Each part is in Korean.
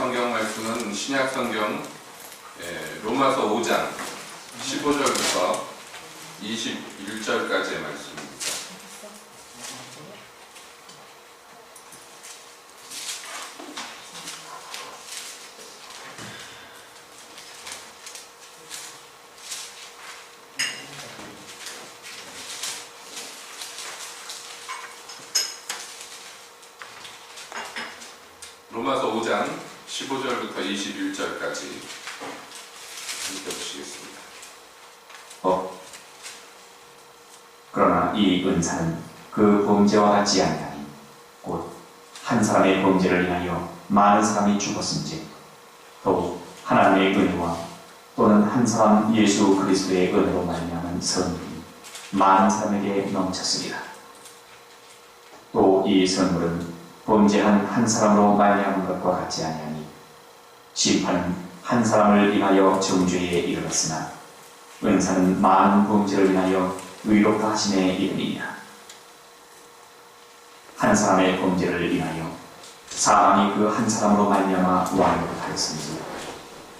성경 말씀은 신약 성경 로마서 5장 15절부터 21절까지의 말씀입니다. 로마서 5장 15절부터 21절까지 함께 보시겠습니다. 그러나 이 은사는 그 범죄와 같지 아니하니 곧 한 사람의 범죄를 인하여 많은 사람이 죽었은지 또 하나님의 은혜와 또는 한 사람 예수 그리스도의 은혜로 말미암은 선물이 많은 사람에게 넘쳤으리라. 또 이 선물은 범죄한 한 사람으로 말미암은 것과 같지 아니하니 심판은 한 사람을 인하여 정죄에 이르렀으나 은사는 많은 범죄를 인하여 의롭다 하심에 이르니라. 한 사람의 범죄를 인하여 사람이 그 한 사람으로 말미암아 완고하였으니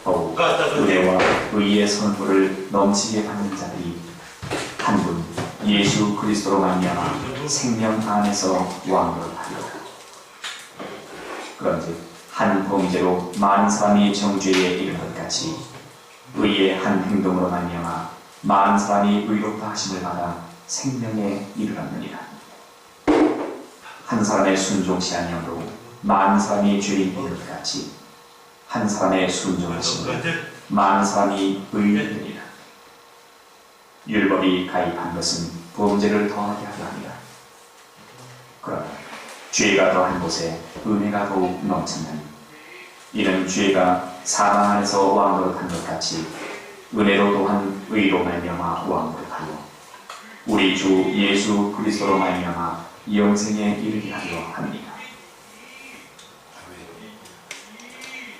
더욱 은혜와 의의 선물을 넘치게 받는 자들이 한 분 예수 그리스도로 말미암아 생명 안에서 완고하리라. 그런즉 한 범죄로 많은 사람이 정죄에 이른 것 같이 의의 한 행동으로 말미암아 많은 사람이 의롭다 하심을 받아 생명에 이르렀느니라. 한 사람의 순종치 아니함으로 많은 사람이 죄인이 된 것 같이 한 사람의 순종하심으로 많은 사람이 의인이 되리라. 율법이 가입한 것은 범죄를 더하게 하려 함이라. 그러나 죄가 더한 곳에 은혜가 더욱 넘쳤나니 이는 죄가 사망 안에서 왕노릇한 것 같이 은혜로 또한 의로 말미암아 왕노릇하여 우리 주 예수 그리스도로 말미암아 영생에 이르게 하려 합니다.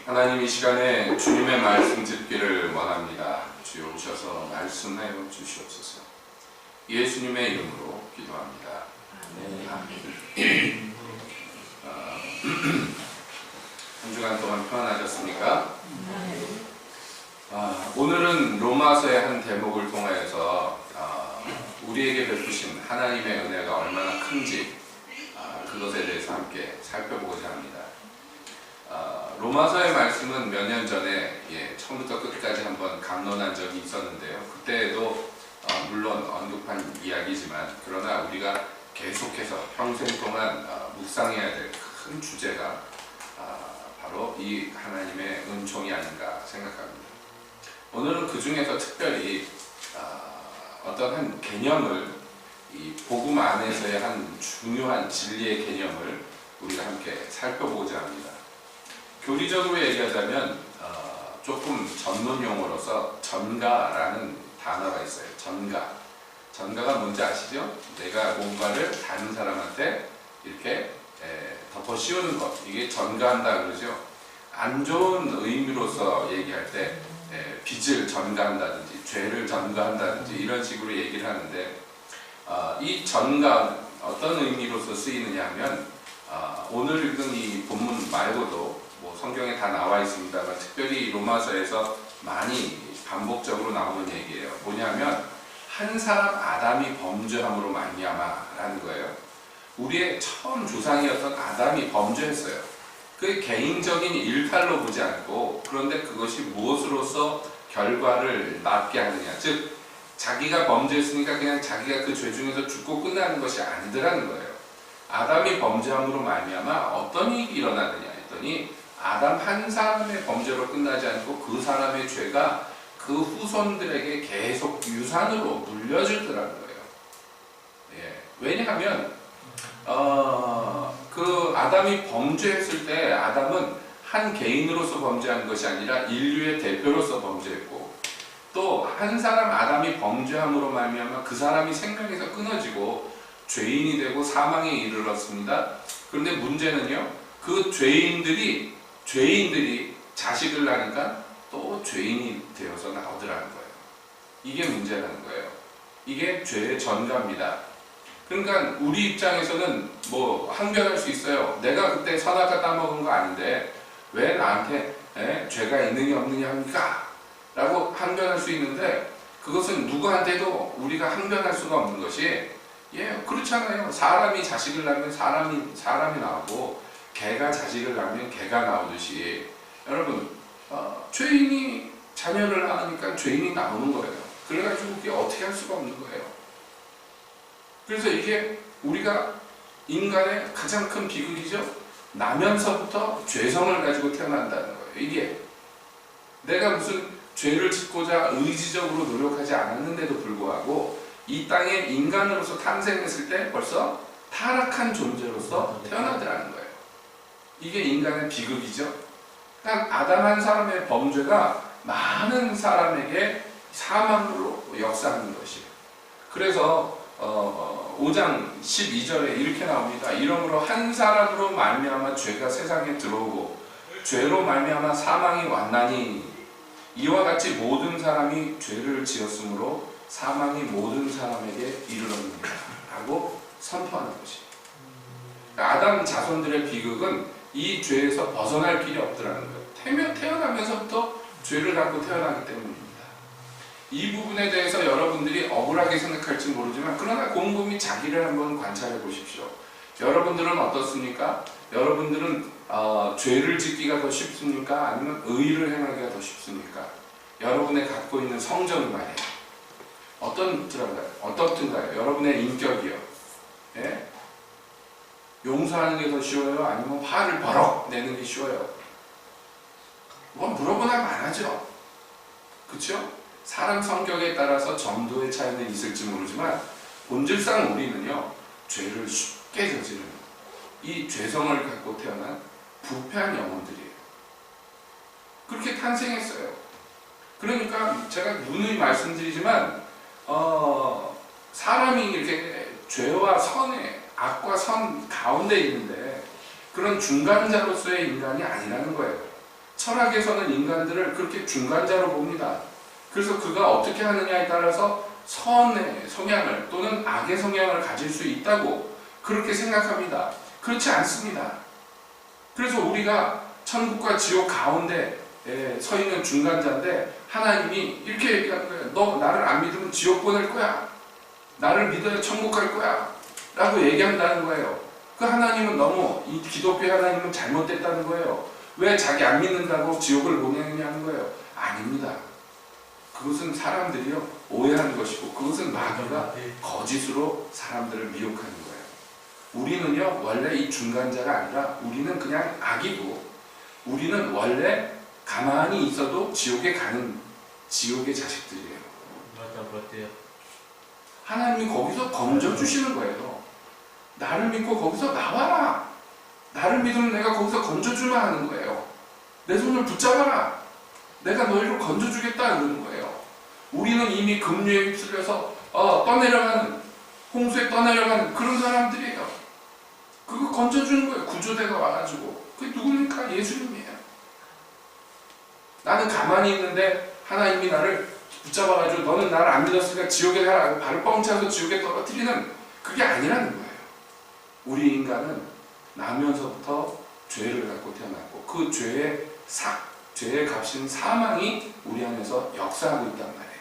하나님, 이 시간에 주님의 말씀 듣기를 원합니다. 주여 오셔서 말씀하여 주시옵소서. 예수님의 이름으로 기도합니다. 아멘. 한 주간 동안 평안하셨습니까? 오늘은 로마서의 한 대목을 통하여서 우리에게 베푸신 하나님의 은혜가 얼마나 큰지 그것에 대해서 함께 살펴보고자 합니다. 로마서의 말씀은 몇 년 전에 처음부터 끝까지 한번 강론한 적이 있었는데요. 그때에도 물론 언급한 이야기지만 그러나 우리가 계속해서 평생 동안 묵상해야 될 큰 주제가 바로 이 하나님의 은총이 아닌가 생각합니다. 오늘은 그 중에서 특별히 어떤 한 개념을, 이 복음 안에서의 한 중요한 진리의 개념을 우리가 함께 살펴보고자 합니다. 교리적으로 얘기하자면 조금 전문 용어로서 전가라는 단어가 있어요. 전가가 뭔지 아시죠? 내가 뭔가를 다른 사람한테 이렇게 덮어 씌우는 것, 이게 전가한다 그러죠. 안 좋은 의미로서 얘기할 때 빚을 전가한다든지 죄를 전가한다든지 이런 식으로 얘기를 하는데 이 전가 어떤 의미로서 쓰이느냐 하면 오늘 읽은 이 본문 말고도 뭐 성경에 다 나와 있습니다만 특별히 로마서에서 많이 반복적으로 나오는 얘기예요. 뭐냐면 한 사람 아담이 범죄함으로 말미암아라는 거예요. 우리의 처음 조상이었던 아담이 범죄했어요. 그 개인적인 일탈로 보지 않고, 그런데 그것이 무엇으로서 결과를 낳게 하느냐, 즉 자기가 범죄했으니까 그냥 자기가 그 죄 중에서 죽고 끝나는 것이 아니더라는 거예요. 아담이 범죄함으로 말미암아 어떤 일이 일어나느냐 했더니 아담 한 사람의 범죄로 끝나지 않고 그 사람의 죄가 그 후손들에게 계속 유산으로 물려주더라는 거예요. 왜냐하면 그 아담이 범죄했을 때 아담은 한 개인으로서 범죄한 것이 아니라 인류의 대표로서 범죄했고, 또 한 사람 아담이 범죄함으로 말미암아 그 사람이 생명에서 끊어지고 죄인이 되고 사망에 이르렀습니다. 그런데 문제는요, 그 죄인들이 자식을 낳으니까 또 죄인이 되어서 나오더라는 거예요. 이게 문제라는 거예요. 이게 죄의 전가입니다. 그러니까 우리 입장에서는 뭐 항변할 수 있어요. 내가 그때 선악과 따먹은 거 아닌데 왜 나한테 죄가 있느냐 없느냐 합니까? 라고 항변할 수 있는데 그것은 누구한테도 우리가 항변할 수가 없는 것이 그렇잖아요. 사람이 자식을 낳으면 사람이 나오고 개가 자식을 낳으면 개가 나오듯이 여러분 죄인이 자녀를 낳으니까 죄인이 나오는 거예요. 그래가지고 그게 어떻게 할 수가 없는 거예요. 그래서 이게 우리가 인간의 가장 큰 비극이죠. 나면서부터 죄성을 가지고 태어난다는 거예요. 이게 내가 무슨 죄를 짓고자 의지적으로 노력하지 않았는데도 불구하고 이 땅에 인간으로서 탄생했을 때 벌써 타락한 존재로서 태어나더라는 거예요. 이게 인간의 비극이죠. 그러니까 아담 한 사람의 범죄가 많은 사람에게 사망으로 역사하는 것이에요. 그래서 5장 12절에 이렇게 나옵니다. 이러므로 한 사람으로 말미암아 죄가 세상에 들어오고 죄로 말미암아 사망이 왔나니 이와 같이 모든 사람이 죄를 지었으므로 사망이 모든 사람에게 이르렀느니라 라고 선포하는 것이에요. 그러니까 아담 자손들의 비극은 이 죄에서 벗어날 길이 없더라는 거예요. 태어나면서부터 죄를 갖고 태어나기 때문입니다. 이 부분에 대해서 여러분들이 억울하게 생각할지 모르지만 그러나 곰곰이 자기를 한번 관찰해 보십시오. 여러분들은 어떻습니까? 여러분들은 죄를 짓기가 더 쉽습니까? 아니면 의를 행하기가 더 쉽습니까? 여러분의 갖고 있는 성정이 말이에요. 어떻든가요? 여러분의 인격이요. 예? 용서하는 게 더 쉬워요? 아니면 화를 버럭 내는 게 쉬워요? 뭐 물어보나 말하죠. 그렇죠? 사람 성격에 따라서 정도의 차이는 있을지 모르지만 본질상 우리는요 죄를 쉽게 저지르는 이 죄성을 갖고 태어난 부패한 영혼들이에요. 그렇게 탄생했어요. 그러니까 제가 누누이 말씀드리지만 사람이 이렇게 죄와 선의 악과 선 가운데 있는데 그런 중간자로서의 인간이 아니라는 거예요. 철학에서는 인간들을 그렇게 중간자로 봅니다. 그래서 그가 어떻게 하느냐에 따라서 선의 성향을 또는 악의 성향을 가질 수 있다고 그렇게 생각합니다. 그렇지 않습니다. 그래서 우리가 천국과 지옥 가운데 서 있는 중간자인데 하나님이 이렇게 얘기하는 거예요. 너 나를 안 믿으면 지옥 보낼 거야. 나를 믿어야 천국 갈 거야. 라고 얘기한다는 거예요. 그 하나님은 너무 이 기독교 하나님은 잘못됐다는 거예요. 왜 자기 안 믿는다고 지옥을 보내느냐는 거예요. 아닙니다. 그것은 사람들이요 오해하는 것이고 그것은 마귀가 거짓으로 사람들을 미혹하는 거예요. 우리는요 원래 이 중간자가 아니라 우리는 그냥 악이고 우리는 원래 가만히 있어도 지옥에 가는 지옥의 자식들이에요. 하나님이 거기서 건져주시는 거예요. 나를 믿고 거기서 나와라. 나를 믿으면 내가 거기서 건져주마 하는 거예요. 내 손을 붙잡아라. 내가 너희를 건져주겠다 그러는 거예요. 우리는 이미 급류에 휩쓸려서 떠내려가는 홍수에 떠내려가는 그런 사람들이에요. 그거 건져주는 거예요. 구조대가 와가지고. 그게 누굽니까? 예수님이에요. 나는 가만히 있는데 하나님이 나를 붙잡아가지고 너는 나를 안 믿었으니까 지옥에 가라. 발을 뻥차서 지옥에 떨어뜨리는 그게 아니라는 거예요. 우리 인간은 나면서부터 죄를 갖고 태어났고 그 죄의 값인 사망이 우리 안에서 역사하고 있단 말이에요.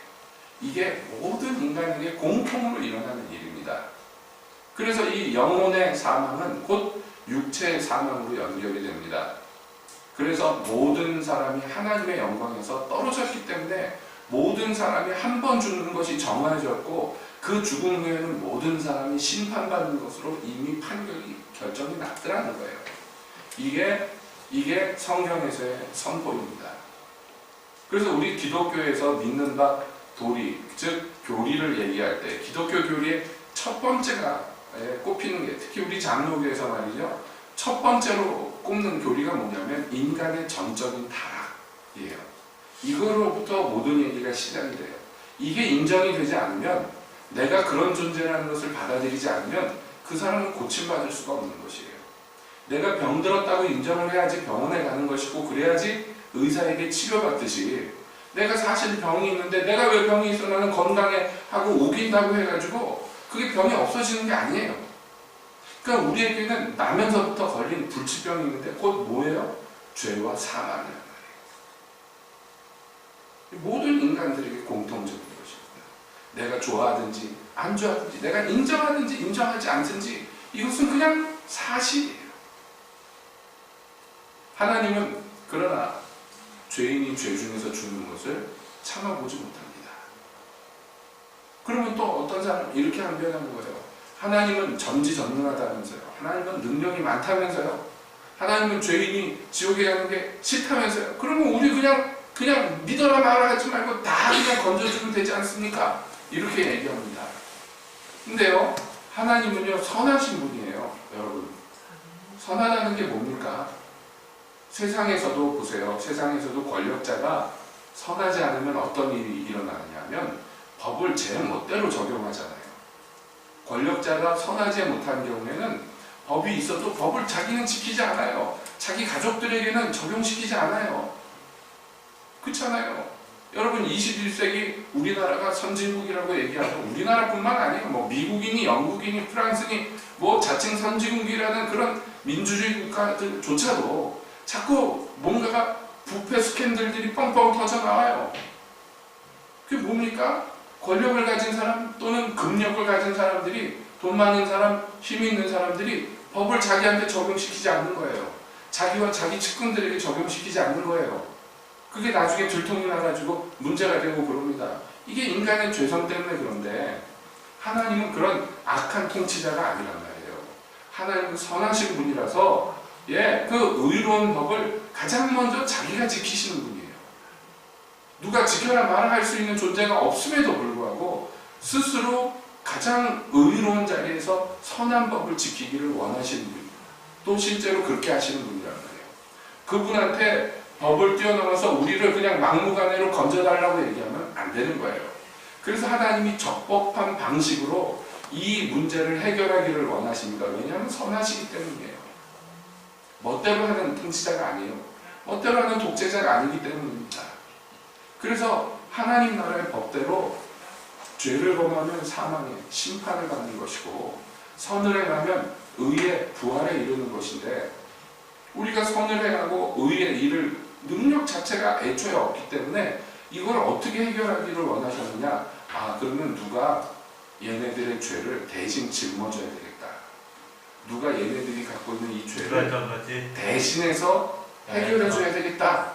이게 모든 인간에게 공통으로 일어나는 일입니다. 그래서 이 영혼의 사망은 곧 육체의 사망으로 연결이 됩니다. 그래서 모든 사람이 하나님의 영광에서 떨어졌기 때문에 모든 사람이 한 번 죽는 것이 정해졌고 그 죽음 후에는 모든 사람이 심판받는 것으로 이미 결정이 났더라는 거예요. 이게 성경에서의 선포입니다. 그래서 우리 기독교에서 믿는 바 도리, 즉 교리를 얘기할 때 기독교 교리의 첫 번째가 꼽히는 게 특히 우리 장로교에서 말이죠. 첫 번째로 꼽는 교리가 뭐냐면 인간의 전적인 타락이에요. 이거로부터 모든 얘기가 시작이 돼요. 이게 인정이 되지 않으면 내가 그런 존재라는 것을 받아들이지 않으면 그 사람은 고침받을 수가 없는 것이에요. 내가 병들었다고 인정을 해야지 병원에 가는 것이고 그래야지 의사에게 치료받듯이 내가 사실 병이 있는데 내가 왜 병이 있어 나는 건강해 하고 우긴다고 해가지고 그게 병이 없어지는 게 아니에요. 그러니까 우리에게는 나면서부터 걸린 불치병이 있는데 곧 뭐예요? 죄와 사망이란 말이에요. 모든 인간들에게 공통적인 것입니다. 내가 좋아하든지 안 좋아하든지, 내가 인정하든지 인정하지 않든지, 이것은 그냥 사실이에요. 하나님은 그러나 죄인이 죄 중에서 죽는 것을 참아보지 못합니다. 그러면 또 어떤 사람이 이렇게 항변하는 거예요. 하나님은 전지전능하다면서요. 하나님은 능력이 많다면서요. 하나님은 죄인이 지옥에 가는 게 싫다면서요. 그러면 우리 그냥 믿어라 말아 하지 말고 다 그냥 건져주면 되지 않습니까? 이렇게 얘기합니다. 근데요, 하나님은요 선하신 분이에요. 여러분, 선하다는 게 뭡니까? 세상에서도 보세요. 세상에서도 권력자가 선하지 않으면 어떤 일이 일어나느냐면 법을 제 멋대로 적용하잖아요. 권력자가 선하지 못한 경우에는 법이 있어도 법을 자기는 지키지 않아요. 자기 가족들에게는 적용시키지 않아요. 그렇잖아요. 여러분, 21세기 우리나라가 선진국이라고 얘기하고, 우리나라뿐만 아니에요. 뭐 미국이니 영국이니 프랑스니 뭐 자칭 선진국이라는 그런 민주주의 국가들조차도 자꾸 뭔가가 부패 스캔들들이 뻥뻥 터져 나와요. 그게 뭡니까? 권력을 가진 사람 또는 금력을 가진 사람들이, 돈 많은 사람, 힘 있는 사람들이 법을 자기한테 적용시키지 않는 거예요. 자기와 자기 측근들에게 적용시키지 않는 거예요. 그게 나중에 들통이 나가지고 문제가 되고 그럽니다. 이게 인간의 죄성 때문에 그런데, 하나님은 그런 악한 통치자가 아니란 말이에요. 하나님은 선하신 분이라서 그 의로운 법을 가장 먼저 자기가 지키시는 분이에요. 누가 지켜라 말아 할 수 있는 존재가 없음에도 불구하고 스스로 가장 의로운 자리에서 선한 법을 지키기를 원하시는 분이에요. 또 실제로 그렇게 하시는 분이란 말이에요. 그분한테 법을 뛰어넘어서 우리를 그냥 막무가내로 건져달라고 얘기하면 안 되는 거예요. 그래서 하나님이 적법한 방식으로 이 문제를 해결하기를 원하십니다. 왜냐하면 선하시기 때문이에요. 멋대로 하는 통치자가 아니에요. 멋대로 하는 독재자가 아니기 때문입니다. 그래서 하나님 나라의 법대로 죄를 범하면 사망의 심판을 받는 것이고, 선을 행하면 의의 부활에 이르는 것인데, 우리가 선을 행하고 의의 일을 능력 자체가 애초에 없기 때문에 이걸 어떻게 해결하기를 원하셨느냐? 그러면 누가 얘네들의 죄를 대신 짊어져야 되겠다. 누가 얘네들이 갖고 있는 이 죄를 대신해서 해결해줘야 되겠다.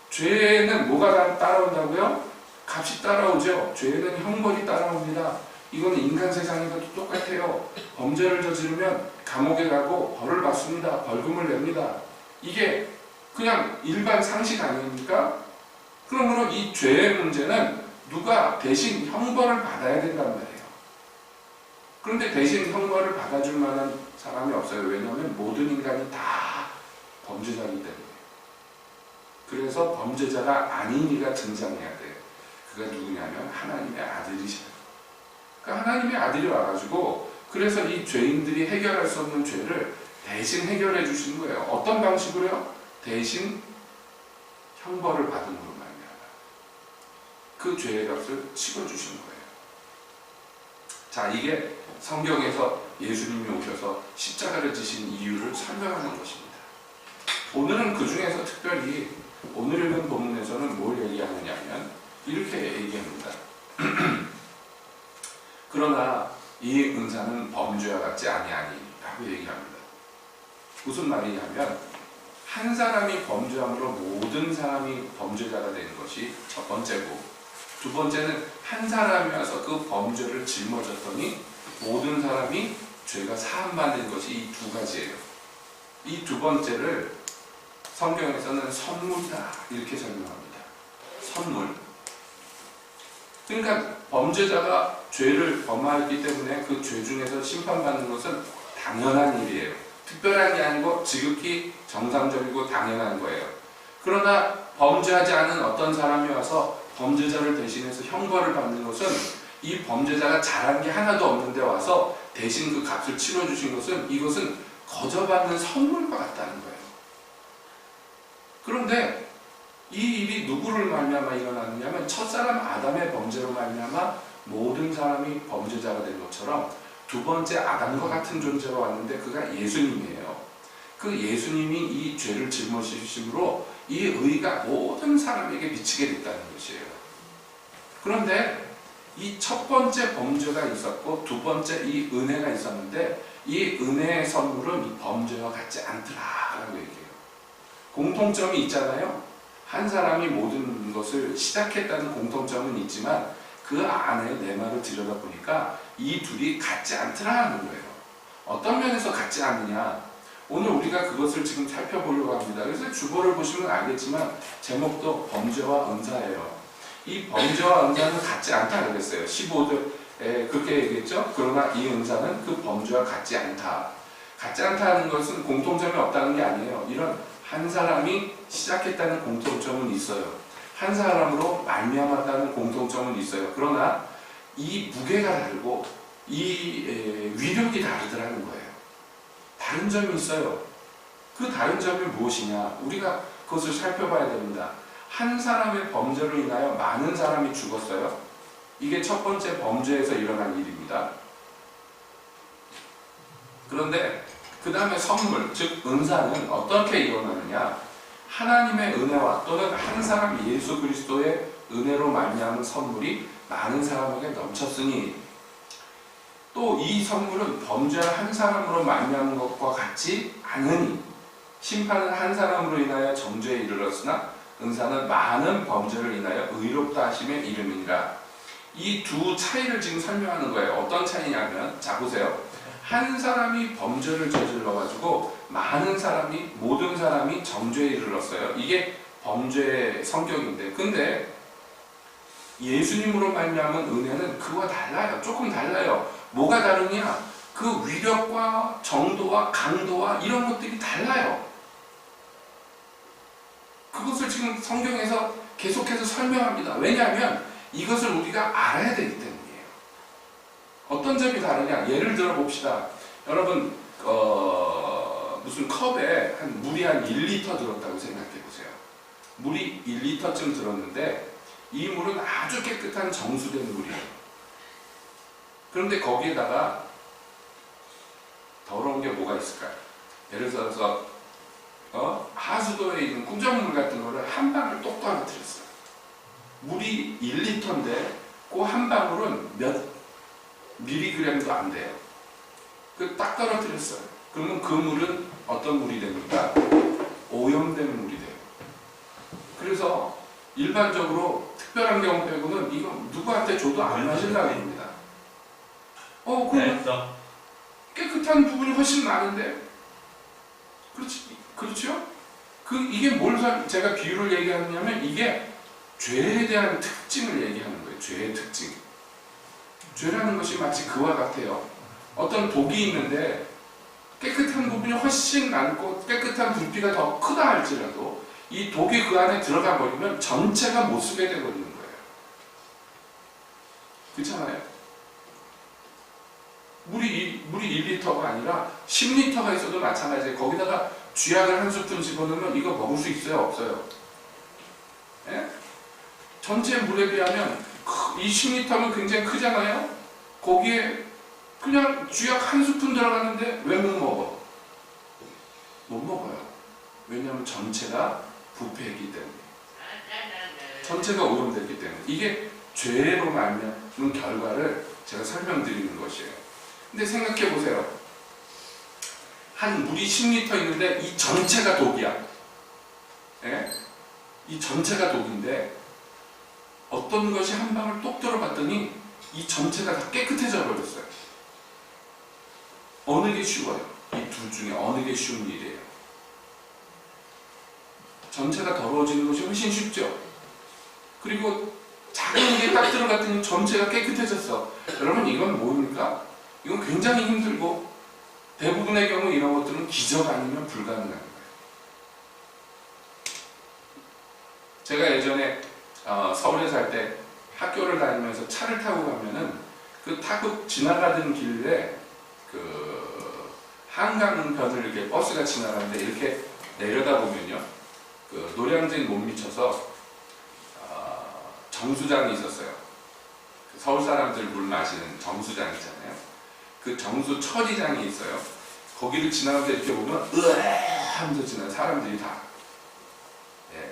죄는 뭐가 따라온다고요? 값이 따라오죠. 죄는 형벌이 따라옵니다. 이거는 인간 세상에서도 똑같아요. 범죄를 저지르면 감옥에 가고 벌을 받습니다. 벌금을 냅니다. 이게 그냥 일반 상식 아닙니까? 그러므로 이 죄의 문제는 누가 대신 형벌을 받아야 된단 말이에요. 그런데 대신 형벌을 받아줄 만한 사람이 없어요. 왜냐하면 모든 인간이 다 범죄자이기 때문에. 그래서 범죄자가 아닌 이가 등장해야 돼요. 그가 누구냐면 하나님의 아들이셔요. 그러니까 하나님의 아들이 와가지고, 그래서 이 죄인들이 해결할 수 없는 죄를 대신 해결해 주시는 거예요. 어떤 방식으로요? 대신 형벌을 받음으로 말미암아 그 죄의 값을 치러주시는 거예요. 자, 이게 성경에서 예수님이 오셔서 십자가를 지신 이유를 설명하는 것입니다. 오늘은 그 중에서 특별히 오늘 읽은 본문에서는 뭘 얘기하느냐면 이렇게 얘기합니다. 그러나 이 은사는 범죄와 같지 아니하니 라고 얘기합니다. 무슨 말이냐면, 한 사람이 범죄함으로 모든 사람이 범죄자가 되는 것이 첫 번째고, 두 번째는 한 사람이 와서 그 범죄를 짊어졌더니 모든 사람이 죄가 사함받는 것이 이 두 가지예요. 이 두 번째를 성경에서는 선물이다 이렇게 설명합니다. 선물. 그러니까 범죄자가 죄를 범하였기 때문에 그 죄 중에서 심판받는 것은 당연한 일이에요. 특별한 게 아니고 지극히 정상적이고 당연한 거예요. 그러나 범죄하지 않은 어떤 사람이 와서 범죄자를 대신해서 형벌을 받는 것은, 이 범죄자가 잘한 게 하나도 없는데 와서 대신 그 값을 치러주신 것은, 이것은 거저받는 선물과 같다는 거예요. 그런데 이 일이 누구를 말미암아 일어나느냐면, 첫사람 아담의 범죄로 말미암아 모든 사람이 범죄자가 된 것처럼 두 번째 아담과 같은 존재로 왔는데 그가 예수님이에요. 그 예수님이 이 죄를 짊어지심으로 이 의가 모든 사람에게 미치게 됐다는 것이에요. 그런데 이 첫 번째 범죄가 있었고 두 번째 이 은혜가 있었는데 이 은혜의 선물은 이 범죄와 같지 않더라라고 얘기해요. 공통점이 있잖아요. 한 사람이 모든 것을 시작했다는 공통점은 있지만 그 안에 내 말을 들여다보니까 이 둘이 같지 않더라는 거예요. 어떤 면에서 같지 않느냐? 오늘 우리가 그것을 지금 살펴보려고 합니다. 그래서 주보를 보시면 알겠지만 제목도 범죄와 은사예요. 이 범죄와 은사는 같지 않다 그랬어요. 15절에 그렇게 얘기했죠. 그러나 이 은사는 그 범죄와 같지 않다. 같지 않다는 것은 공통점이 없다는 게 아니에요. 이런 한 사람이 시작했다는 공통점은 있어요. 한 사람으로 말미암았다는 공통점은 있어요. 그러나 이 무게가 다르고 이 위력이 다르더라는 거예요. 다른 점이 있어요. 그 다른 점이 무엇이냐? 우리가 그것을 살펴봐야 됩니다. 한 사람의 범죄로 인하여 많은 사람이 죽었어요. 이게 첫 번째 범죄에서 일어난 일입니다. 그런데 그 다음에 선물, 즉 은사는 어떻게 일어나느냐? 하나님의 은혜와 또는 한 사람 예수 그리스도의 은혜로 말미암은 선물이 많은 사람에게 넘쳤으니 또 이 선물은 범죄한 한 사람으로 말미암은 것과 같지 않으니 심판은 한 사람으로 인하여 정죄에 이르렀으나 은사는 많은 범죄를 인하여 의롭다 하심의 이름이니라. 이 두 차이를 지금 설명하는 거예요. 어떤 차이냐면 자 보세요. 한 사람이 범죄를 저질러 가지고 많은 사람이 모든 사람이 정죄에 이르렀어요. 이게 범죄의 성격인데 근데 예수님으로 말미암은 은혜는 그와 달라요. 조금 달라요. 뭐가 다르냐? 그 위력과 정도와 강도와 이런 것들이 달라요. 그것을 지금 성경에서 계속해서 설명합니다. 왜냐하면 이것을 우리가 알아야 되기 때문이에요. 어떤 점이 다르냐? 예를 들어 봅시다. 여러분 무슨 컵에 물이 한 1리터 들었다고 생각해 보세요. 물이 1리터쯤 들었는데 이 물은 아주 깨끗한 정수된 물이에요. 그런데 거기에다가 더러운 게 뭐가 있을까요? 예를 들어서 하수도에 있는 꾸정물 같은 거를 한 방울 똑 떨어뜨렸어요. 물이 1리터인데 그 한 방울은 몇 미리그램도 안 돼요. 그 딱 떨어뜨렸어요. 그러면 그 물은 어떤 물이 됩니까? 오염된 물이 돼요. 그래서 일반적으로 특별한 경우 빼고는 이거 누구한테 줘도 안 마시려고 합니다. 그럼 깨끗한 부분이 훨씬 많은데 그렇죠? 이게 제가 비유를 얘기하냐면 이게 죄에 대한 특징을 얘기하는 거예요. 죄의 특징. 죄라는 것이 마치 그와 같아요. 어떤 독이 있는데 깨끗한 부분이 훨씬 많고 깨끗한 부피가 더 크다 할지라도 이 독이 그 안에 들어가 버리면 전체가 못 쓰게 되버리는 거예요. 그렇잖아요? 물이 1리터가 아니라 10리터가 있어도 마찬가지예요. 거기다가 쥐약을 한 스푼 집어넣으면 이거 먹을 수 있어요? 없어요? 예? 전체 물에 비하면 이 10리터면 굉장히 크잖아요? 거기에 그냥 쥐약 한 스푼 들어가는데 왜 못 먹어? 못 먹어요. 왜냐하면 전체가 부패했기 때문에. 전체가 오염됐기 때문에. 이게 죄로 말미암은 결과를 제가 설명드리는 것이에요. 근데 생각해 보세요. 한 물이 10리터 있는데 이 전체가 독이야. 예? 이 전체가 독인데 어떤 것이 한 방울 똑 들어갔더니 이 전체가 다 깨끗해져 버렸어요. 어느 게 쉬워요? 이 둘 중에 어느 게 쉬운 일이에요? 전체가 더러워지는 것이 훨씬 쉽죠. 그리고 작은 게 딱 들어갔더니 전체가 깨끗해졌어. 여러분 이건 뭡니까? 이건 굉장히 힘들고 대부분의 경우 이런 것들은 기적 아니면 불가능한 거예요. 제가 예전에 서울에 살 때 학교를 다니면서 차를 타고 가면은 그 타고 지나가던 길에 그 한강변을 이렇게 버스가 지나가는데 이렇게 내려다보면요. 그 노량진 못 미쳐서 정수장이 있었어요. 서울 사람들 물 마시는 정수장 있잖아요. 그 정수 처리장이 있어요. 거기를 지나갈 때 이렇게 보면 으아 하면서 지나는 사람들이 다. 예.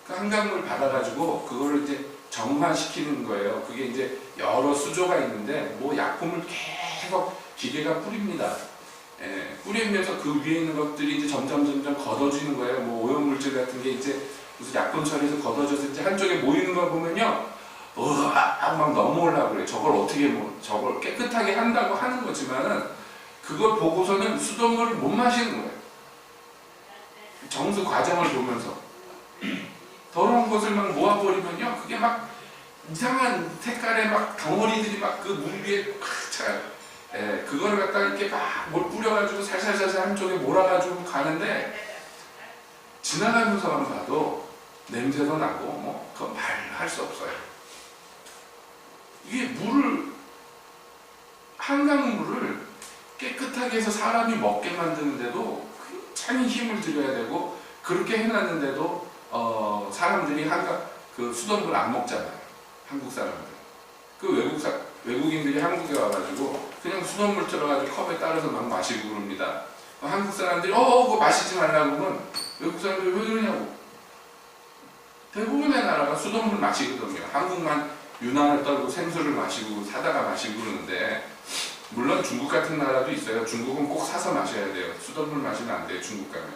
그 한강물 받아가지고 그거를 이제 정화시키는 거예요. 그게 이제 여러 수조가 있는데 뭐 약품을 계속 기계가 뿌립니다. 예. 뿌리면서 그 위에 있는 것들이 이제 점점 걷어지는 거예요. 뭐 오염물질 같은 게 이제 무슨 약품 처리해서 걷어져서 이제 한쪽에 모이는 걸 보면요. 막 넘어오려고 그래요. 저걸 어떻게 뭐 저걸 깨끗하게 한다고 하는 거지만은 그걸 보고서는 수돗물을 못 마시는 거예요. 정수 과정을 보면서 더러운 것을 막 모아버리면요, 그게 막 이상한 색깔의 막 덩어리들이 막 그 물 위에 꽉 차요. 예, 그거를 갖다가 이렇게 막 뭘 뿌려가지고 살살살살 한쪽에 몰아가지고 가는데 지나가면서만 봐도 냄새도 나고 뭐 그건 말할 수 없어요. 이게 한강물을 깨끗하게 해서 사람이 먹게 만드는데도 굉장히 힘을 들여야 되고, 그렇게 해놨는데도 사람들이 그 수돗물 안 먹잖아요. 한국 사람들. 그 외국인들이 한국에 와가지고 그냥 수돗물 들어가지고 컵에 따라서 막 마시고 그럽니다. 한국 사람들이 그거 마시지 말라고 하면 외국 사람들이 왜 그러냐고. 대부분의 나라가 수돗물 마시거든요. 한국만 유난을 떨고 생수를 마시고 사다가 마시고 그러는데, 물론 중국 같은 나라도 있어요. 중국은 꼭 사서 마셔야 돼요. 수돗물 마시면 안 돼요, 중국 가면.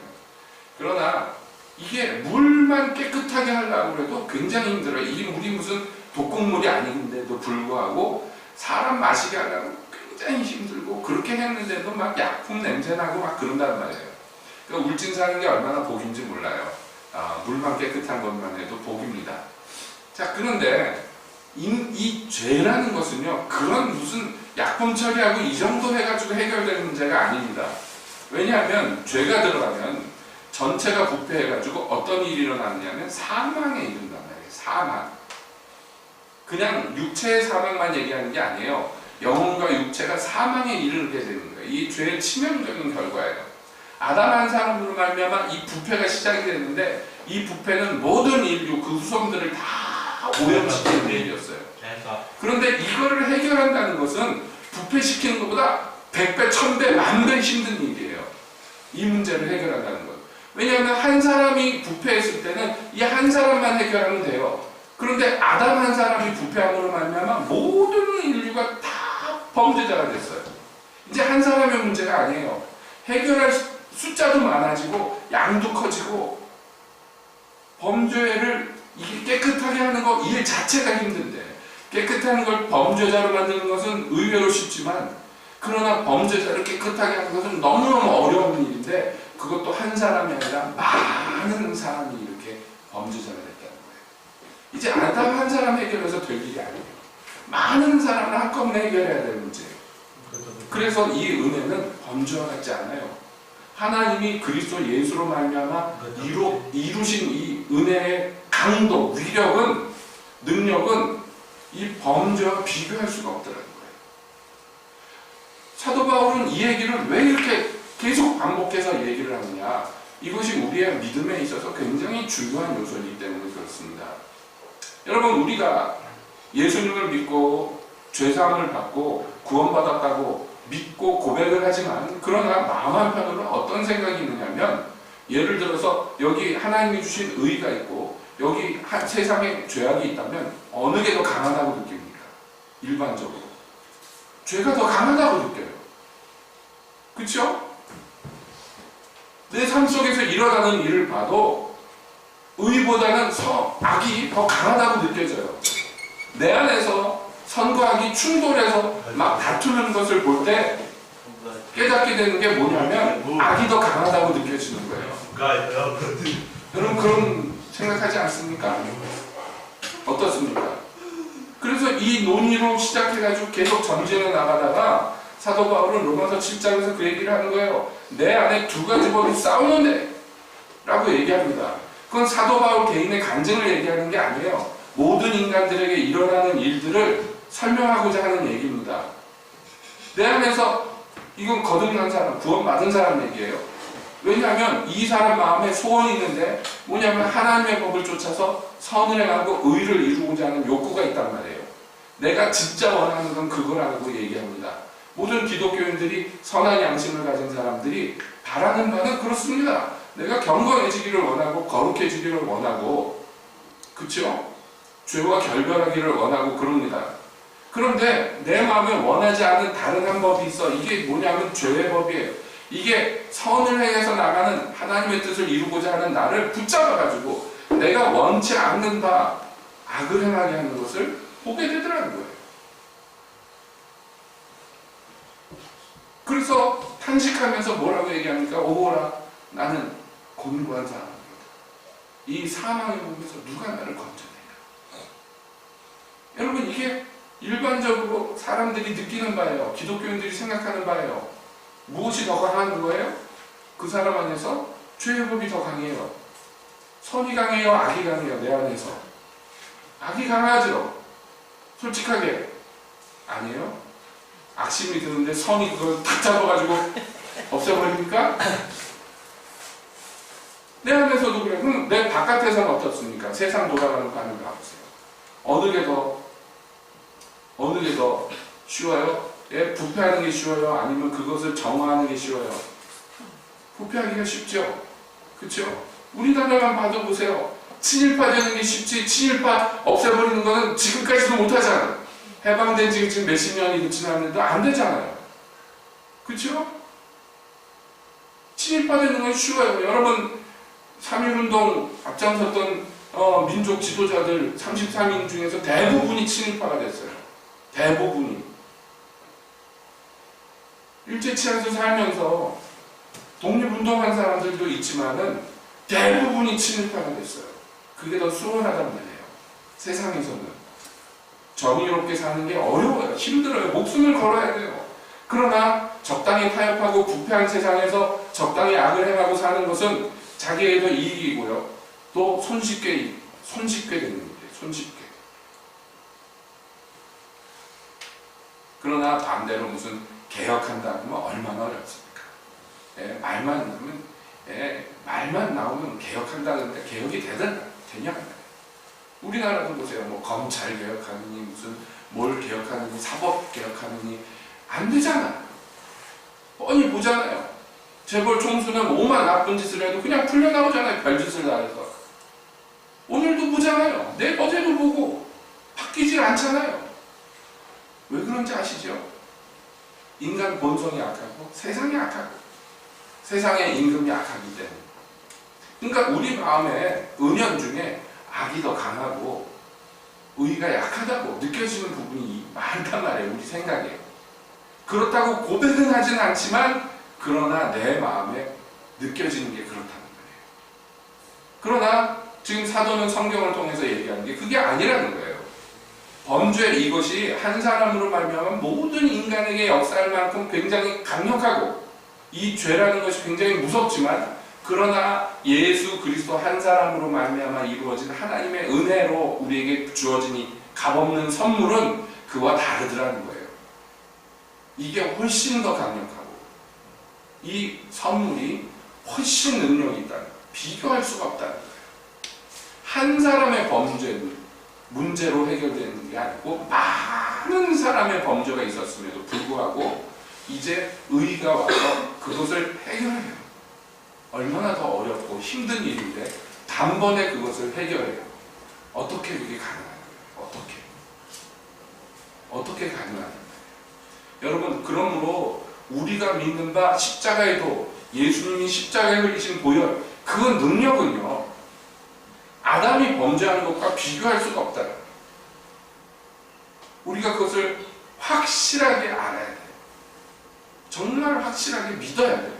그러나 이게 물만 깨끗하게 하려고 해도 굉장히 힘들어요. 이 물이 무슨 독극물이 아닌데도 불구하고 사람 마시게 하려면 굉장히 힘들고, 그렇게 했는데도 막 약품 냄새 나고 막 그런단 말이에요. 그러니까 울진 사는 게 얼마나 복인지 몰라요. 물만 깨끗한 것만 해도 복입니다. 자, 그런데 이 죄라는 것은요, 그런 무슨 약품 처리하고 이 정도 해가지고 해결되는 문제가 아닙니다. 왜냐하면 죄가 들어가면 전체가 부패해가지고 어떤 일이 일어나느냐면 사망에 이른단 말이에요. 사망. 그냥 육체의 사망만 얘기하는 게 아니에요. 영혼과 육체가 사망에 이르게 되는 거예요. 이 죄의 치명적인 결과예요. 아담 한 사람으로 말미암아 이 부패가 시작이 되는데, 이 부패는 모든 인류 그 후손들을 다 오염시키는 일이었어요. 그런데 이거를 해결한다는 것은 부패시키는 것보다 100배, 1000배, 10,000배 힘든 일이에요. 이 문제를 해결한다는 것. 왜냐하면 한 사람이 부패했을 때는 이 한 사람만 해결하면 돼요. 그런데 아담 한 사람이 부패함으로 말미암아 모든 인류가 다 범죄자가 됐어요. 이제 한 사람의 문제가 아니에요. 해결할 숫자도 많아지고 양도 커지고, 범죄를 이게 깨끗하게 하는 거 일 자체가 힘든데, 깨끗한 걸 범죄자로 만드는 것은 의외로 쉽지만, 그러나 범죄자를 깨끗하게 하는 것은 너무너무 어려운 일인데, 그것도 한 사람이 아니라 많은 사람이 이렇게 범죄자가 됐다는 거예요. 이제 아담 한 사람 해결해서 될 일이 아니에요. 많은 사람을 한꺼번에 해결해야 될 문제예요. 그래서 이 은혜는 범죄와 같지 않아요. 하나님이 그리스도 예수로 말미암아 이루신 이 은혜의 강도, 위력은, 능력은 이 범죄와 비교할 수가 없더라는 거예요. 사도 바울은 이 얘기를 왜 이렇게 계속 반복해서 얘기를 하느냐. 이것이 우리의 믿음에 있어서 굉장히 중요한 요소이기 때문에 그렇습니다. 여러분, 우리가 예수님을 믿고 죄사함을 받고 구원받았다고 믿고 고백을 하지만, 그러나 마음 한편으로는 어떤 생각이 있느냐면, 예를 들어서 여기 하나님이 주신 의가 있고 여기 세상에 죄악이 있다면 어느 게 더 강하다고 느낍니까? 일반적으로 죄가 더 강하다고 느껴요. 그렇죠? 내 삶 속에서 일어나는 일을 봐도 의보다는 악이 더 강하다고 느껴져요. 내 안에서 선과 악이 충돌해서 막 다투는 것을 볼 때 깨닫게 되는 게 뭐냐면, 악이 더 강하다고 느껴지는 거예요. 여러분, 그런 생각하지 않습니까? 어떻습니까? 그래서 이 논의로 시작해가지고 계속 전진해 나가다가 사도 바울은 로마서 7장에서 그 얘기를 하는 거예요. 내 안에 두 가지 법이 싸우는데 라고 얘기합니다. 그건 사도 바울 개인의 간증을 얘기하는 게 아니에요. 모든 인간들에게 일어나는 일들을 설명하고자 하는 얘기입니다. 내 안에서, 이건 거듭난 사람, 구원받은 사람 얘기예요. 왜냐하면 이 사람 마음에 소원이 있는데, 뭐냐면 하나님의 법을 쫓아서 선을 행하고 의를 이루고자 하는 욕구가 있단 말이에요. 내가 진짜 원하는 건 그거라고 얘기합니다. 모든 기독교인들이 선한 양심을 가진 사람들이 바라는 바는 그렇습니다. 내가 경건해지기를 원하고 거룩해지기를 원하고, 그렇죠? 죄와 결별하기를 원하고 그럽니다. 그런데 내 마음에 원하지 않는 다른 한 법이 있어. 이게 뭐냐면 죄의 법이에요. 이게 선을 행해서 나가는 하나님의 뜻을 이루고자 하는 나를 붙잡아가지고 내가 원치 않는 바 악을 행하게 하는 것을 보게 되더라는 거예요. 그래서 탄식하면서 뭐라고 얘기합니까? 오호라, 나는 곤고한 사람입니다. 이 사망의 몸에서 누가 나를 건져내냐. 여러분, 이게 일반적으로 사람들이 느끼는 바예요. 기독교인들이 생각하는 바예요. 무엇이 더 강한 거예요? 그 사람 안에서 죄의 법이 더 강해요. 선이 강해요? 악이 강해요? 내 안에서 악이 강하죠. 솔직하게 아니에요? 악심이 드는데 선이 그걸 탁 잡아가지고 없애버립니까? 내 안에서도 그래. 그럼 내 바깥에서는 어떻습니까? 세상 돌아가는 거 하는 거 보세요. 어느 게 더 쉬워요? 예, 부패하는 게 쉬워요? 아니면 그것을 정화하는 게 쉬워요? 부패하기가 쉽죠? 그렇죠? 우리나라만 봐도 보세요. 친일파 되는 게 쉽지, 친일파 없애버리는 거는 지금까지도 못하잖아요. 해방된 지금 몇십 년이 지났는데도 안 되잖아요. 그렇죠? 친일파 되는 건 쉬워요. 여러분 3.1운동 앞장섰던 민족 지도자들 33인 중에서 대부분이 친일파가 됐어요. 대부분이. 일제치하에서 살면서 독립운동한 사람들도 있지만은 대부분이 친일파가 됐어요. 그게 더 수월하단 말이에요. 세상에서는. 정의롭게 사는 게 어려워요. 힘들어요. 목숨을 걸어야 돼요. 그러나 적당히 타협하고 부패한 세상에서 적당히 악을 행하고 사는 것은 자기에도 이익이고요. 또 손쉽게 되는 거예요. 손쉽게. 그러나 반대로 무슨 개혁한다 하면 얼마나 어렵습니까? 예, 말만 나오면 개혁한다는데 개혁이 되냐? 우리나라도 보세요. 뭐 검찰 개혁하느니 무슨 뭘 개혁하느니 사법 개혁하느니 안 되잖아요. 뻔히 보잖아요. 재벌 총수는 오만 나쁜 짓을 해도 그냥 풀려나오잖아요. 별짓을 다 해서. 오늘도 보잖아요. 어제도 보고 바뀌질 않잖아요. 왜 그런지 아시죠? 인간 본성이 약하고 세상이 약하고 세상의 임금이 약하기 때문에. 그러니까 우리 마음에 은연중에 악이 더 강하고 의가 약하다고 느껴지는 부분이 많단 말이에요. 우리 생각에. 그렇다고 고백은 하진 않지만 그러나 내 마음에 느껴지는 게 그렇다는 거예요. 그러나 지금 사도는 성경을 통해서 얘기하는 게 그게 아니라는 거예요. 범죄 이것이 한 사람으로 말미암아 모든 인간에게 역사할 만큼 굉장히 강력하고 이 죄라는 것이 굉장히 무섭지만 그러나 예수 그리스도 한 사람으로 말미암아 이루어진 하나님의 은혜로 우리에게 주어진 이 값없는 선물은 그와 다르더라는 거예요. 이게 훨씬 더 강력하고 이 선물이 훨씬 능력이 있다는 거예요. 비교할 수가 없다는 거예요. 한 사람의 범죄는 문제로 해결되는 게 아니고 많은 사람의 범죄가 있었음에도 불구하고 이제 의가 와서 그것을 해결해요. 얼마나 더 어렵고 힘든 일인데 단번에 그것을 해결해요. 어떻게 그게 가능한 거예요? 어떻게 가능한 거예요? 여러분, 그러므로 우리가 믿는 바 십자가의 도, 예수님이 십자가에 흘리신 보혈, 그 능력은요 아담이 범죄하는 것과 비교할 수가 없다. 우리가 그것을 확실하게 알아야 돼요. 정말 확실하게 믿어야 돼요.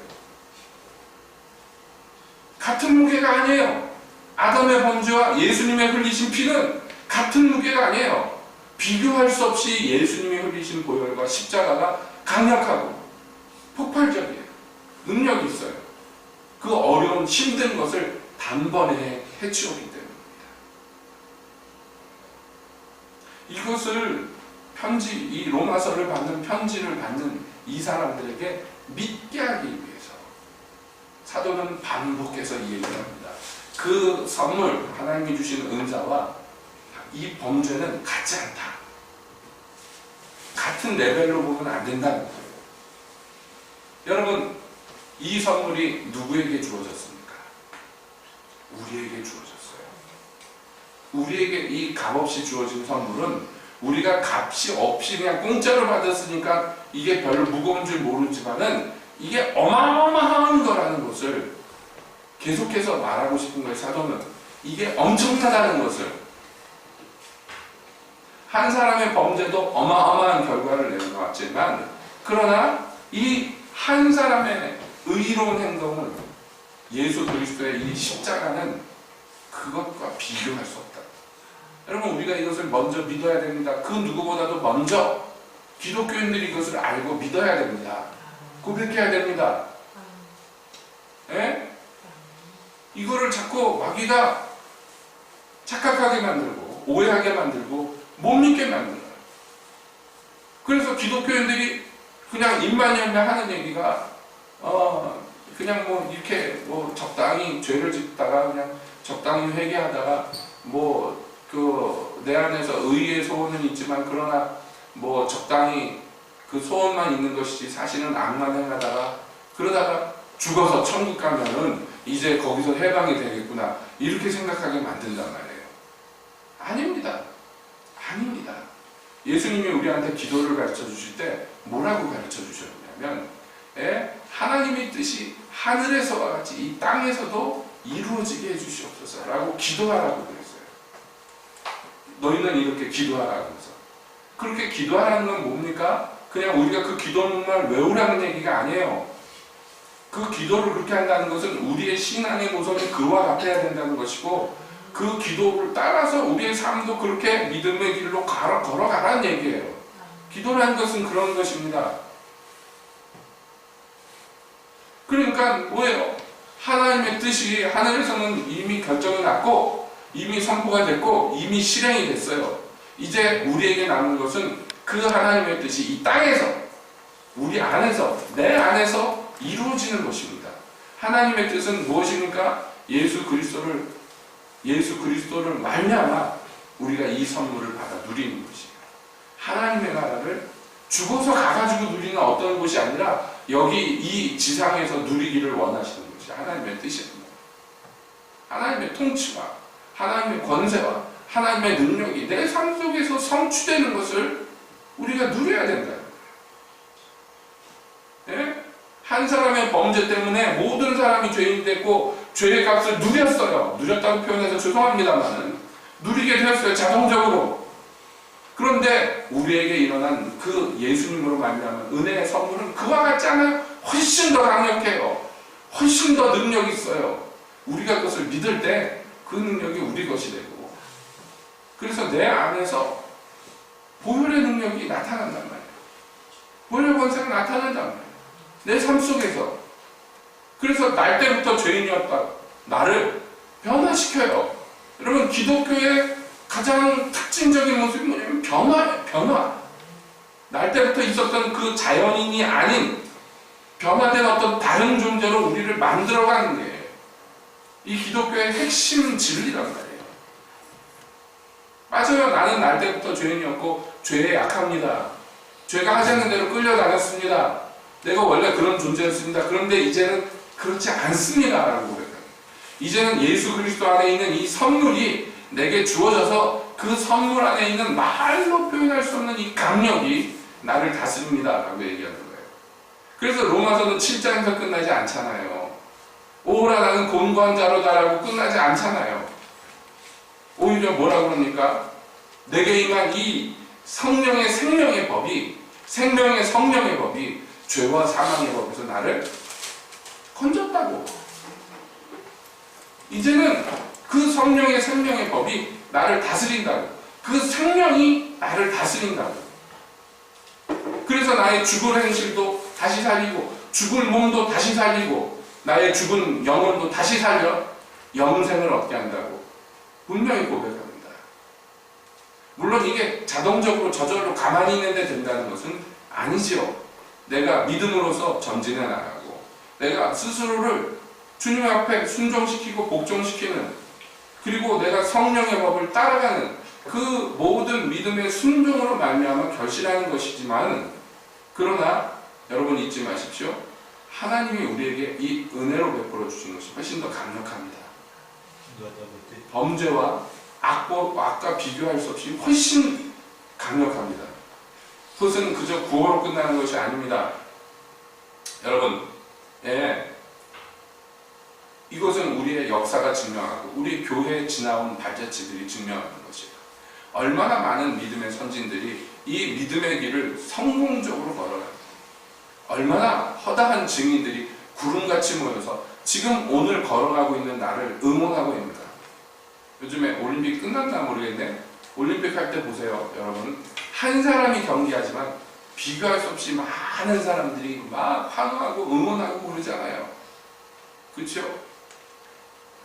같은 무게가 아니에요. 아담의 범죄와 예수님의 흘리신 피는 같은 무게가 아니에요. 비교할 수 없이 예수님이 흘리신 보혈과 십자가가 강력하고 폭발적이에요. 능력이 있어요. 그 어려운 힘든 것을 단번에 해치우기 때문입니다. 이것을 이 로마서를 받는 편지를 받는 이 사람들에게 믿게 하기 위해서 사도는 반복해서 이 얘기를 합니다. 그 선물, 하나님이 주신 은사와 이 범죄는 같지 않다. 같은 레벨로 보면 안 된다는 거예요. 여러분, 이 선물이 누구에게 주어졌습니까? 우리에게 주어졌어요. 우리에게 이 값없이 주어진 선물은 우리가 값이 없이 그냥 공짜로 받았으니까 이게 별로 무거운 줄 모르지만은 이게 어마어마한 거라는 것을 계속해서 말하고 싶은 거예요. 사도는 이게 엄청나다는 것을. 한 사람의 범죄도 어마어마한 결과를 내는 것 같지만, 그러나 이 한 사람의 의로운 행동은 예수 그리스도의 이 십자가는 그것과 비교할 수 없다. 여러분, 우리가 이것을 먼저 믿어야 됩니다. 그 누구보다도 먼저 기독교인들이 이것을 알고 믿어야 됩니다. 고백해야 됩니다. 예? 이거를 자꾸 마귀가 착각하게 만들고 오해하게 만들고 못 믿게 만들어요. 그래서 기독교인들이 그냥 입만 열면 하는 얘기가 그냥 뭐 이렇게 뭐 적당히 죄를 짓다가 그냥 적당히 회개하다가 뭐 그 내 안에서 의의 소원은 있지만 그러나 뭐 적당히 그 소원만 있는 것이지 사실은 악만 행하다가 그러다가 죽어서 천국 가면은 이제 거기서 해방이 되겠구나 이렇게 생각하게 만든단 말이에요. 아닙니다. 아닙니다. 예수님이 우리한테 기도를 가르쳐 주실 때 뭐라고 가르쳐 주셨냐면 하나님의 뜻이 하늘에서와 같이 이 땅에서도 이루어지게 해주시옵소서 라고 기도하라고 그랬어요. 너희는 이렇게 기도하라고 해서. 그렇게 기도하라는 건 뭡니까? 그냥 우리가 그 기도문만 외우라는 얘기가 아니에요. 그 기도를 그렇게 한다는 것은 우리의 신앙의 모습이 그와 같아야 된다는 것이고, 그 기도를 따라서 우리의 삶도 그렇게 믿음의 길로 걸어가라는 얘기예요. 기도라는 것은 그런 것입니다. 그러니까 뭐예요? 하나님의 뜻이 하늘에서는 이미 결정이 났고 이미 선포가 됐고 이미 실행이 됐어요. 이제 우리에게 남은 것은 그 하나님의 뜻이 이 땅에서 우리 안에서 내 안에서 이루어지는 것입니다. 하나님의 뜻은 무엇입니까? 예수 그리스도를 말미암아 우리가 이 선물을 받아 누리는 것이에요. 하나님의 나라를 죽어서 가가지고 누리는 어떤 것이 아니라 여기 이 지상에서 누리기를 원하시는 것이 하나님의 뜻입니다. 하나님의 통치와 하나님의 권세와 하나님의 능력이 내 삶 속에서 성취되는 것을 우리가 누려야 된다. 네? 한 사람의 범죄 때문에 모든 사람이 죄인이 됐고 죄의 값을 누렸어요. 누렸다고 표현해서 죄송합니다만 누리게 되었어요. 자동적으로. 그런데 우리에게 일어난 그 예수님으로 말미암은 은혜의 선물은 그와 같지 않아요. 훨씬 더 강력해요. 훨씬 더 능력이 있어요. 우리가 그것을 믿을 때 그 능력이 우리 것이 되고, 그래서 내 안에서 보혈의 능력이 나타난단 말이에요. 보혈의 권세가 나타난단 말이에요. 내 삶 속에서. 그래서 날 때부터 죄인이었다 나를 변화시켜요. 여러분, 기독교의 가장 특징적인 모습이 뭐냐면 변화예요. 변화. 날 때부터 있었던 그 자연인이 아닌 변화된 어떤 다른 존재로 우리를 만들어가는 게 이 기독교의 핵심 진리란 말이에요. 맞아요. 나는 날 때부터 죄인이었고 죄에 약합니다. 죄가 하자는 대로 끌려다녔습니다. 내가 원래 그런 존재였습니다. 그런데 이제는 그렇지 않습니다 라고 그래요. 이제는 예수 그리스도 안에 있는 이 선물이 내게 주어져서 그 선물 안에 있는 말로 표현할 수 없는 이 강력이 나를 다스립니다 라고 얘기하는 거예요. 그래서 로마서는 7장에서 끝나지 않잖아요. 오라 나는 곤고한 자로다라고 끝나지 않잖아요. 오히려 뭐라고 그럽니까? 내게 임한 이 성령의 생명의 법이, 생명의 성령의 법이 죄와 사망의 법에서 나를 건졌다고. 이제는 그 성령의 생명의 법이 나를 다스린다고. 그 생명이 나를 다스린다고. 그래서 나의 죽을 행실도 다시 살리고 죽을 몸도 다시 살리고 나의 죽은 영혼도 다시 살려 영생을 얻게 한다고 분명히 고백합니다. 물론 이게 자동적으로 저절로 가만히 있는데 된다는 것은 아니지요. 내가 믿음으로써 전진해 나가고 내가 스스로를 주님 앞에 순종시키고 복종시키는, 그리고 내가 성령의 법을 따라가는 그 모든 믿음의 순종으로 말미암아 결실하는 것이지만, 그러나 여러분 잊지 마십시오. 하나님이 우리에게 이 은혜로 베풀어 주신 것이 훨씬 더 강력합니다. 범죄와 악과 비교할 수 없이 훨씬 강력합니다. 그것은 그저 구호로 끝나는 것이 아닙니다. 여러분, 이것은 우리의 역사가 증명하고 우리 교회에 지나온 발자취들이 증명하는 것이에요. 얼마나 많은 믿음의 선진들이 이 믿음의 길을 성공적으로 걸어갑니다. 얼마나 허다한 증인들이 구름같이 모여서 지금 오늘 걸어가고 있는 나를 응원하고 있습니다. 요즘에 올림픽 끝났나 모르겠네. 올림픽 할 때 보세요, 여러분. 한 사람이 경기하지만 비교할 수 없이 많은 사람들이 막 환호하고 응원하고 그러잖아요. 그렇죠?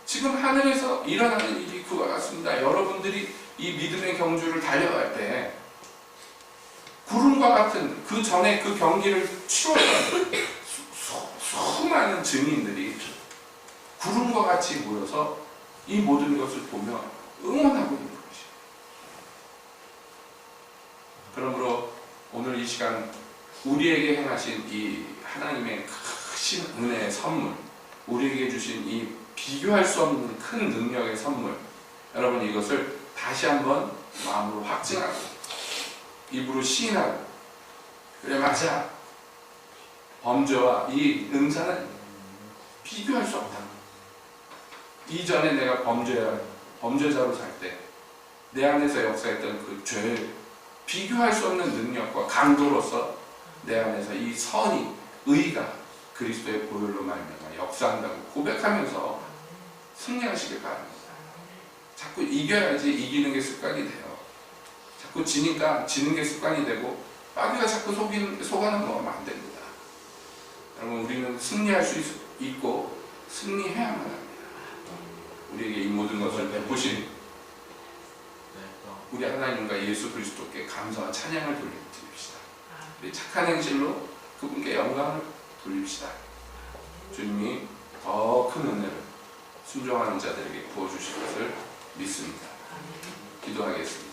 지금 하늘에서 일어나는 일이 그와 같습니다. 여러분들이 이 믿음의 경주를 달려갈 때 구름과 같은 그 전에 그 경기를 치렀던 수많은 증인들이 구름과 같이 모여서 이 모든 것을 보며 응원하고 있는 것이에요. 그러므로 오늘 이 시간 우리에게 행하신 이 하나님의 크신 은혜의 선물, 우리에게 주신 이 비교할 수 없는 큰 능력의 선물, 여러분 이것을 다시 한번 마음으로 확증하고 입으로 시인하고, 그래 맞아, 범죄와 이 은사는 비교할 수 없다. 이전에 내가 범죄자로 살 때 내 안에서 역사했던 그 죄를 비교할 수 없는 능력과 강도로서 내 안에서 이 선이, 의가 그리스도의 보혈로 말미암아 역사한다고 고백하면서 승리하시길 바랍니다. 자꾸 이겨야지 이기는 게 습관이 돼요. 자꾸 지니까 지는 게 습관이 되고 마귀가 자꾸 속아는 먹으면 안 됩니다. 여러분, 우리는 승리할 수 있고 승리해야만 합니다. 우리에게 이 모든 것을 베푸신 우리 하나님과 예수 그리스도께 감사와 찬양을 돌립시다. 우리 착한 행실로 그분께 영광을 돌립시다. 주님이 더 큰 은혜를 순종하는 자들에게 부어주실 것을 믿습니다. 기도하겠습니다.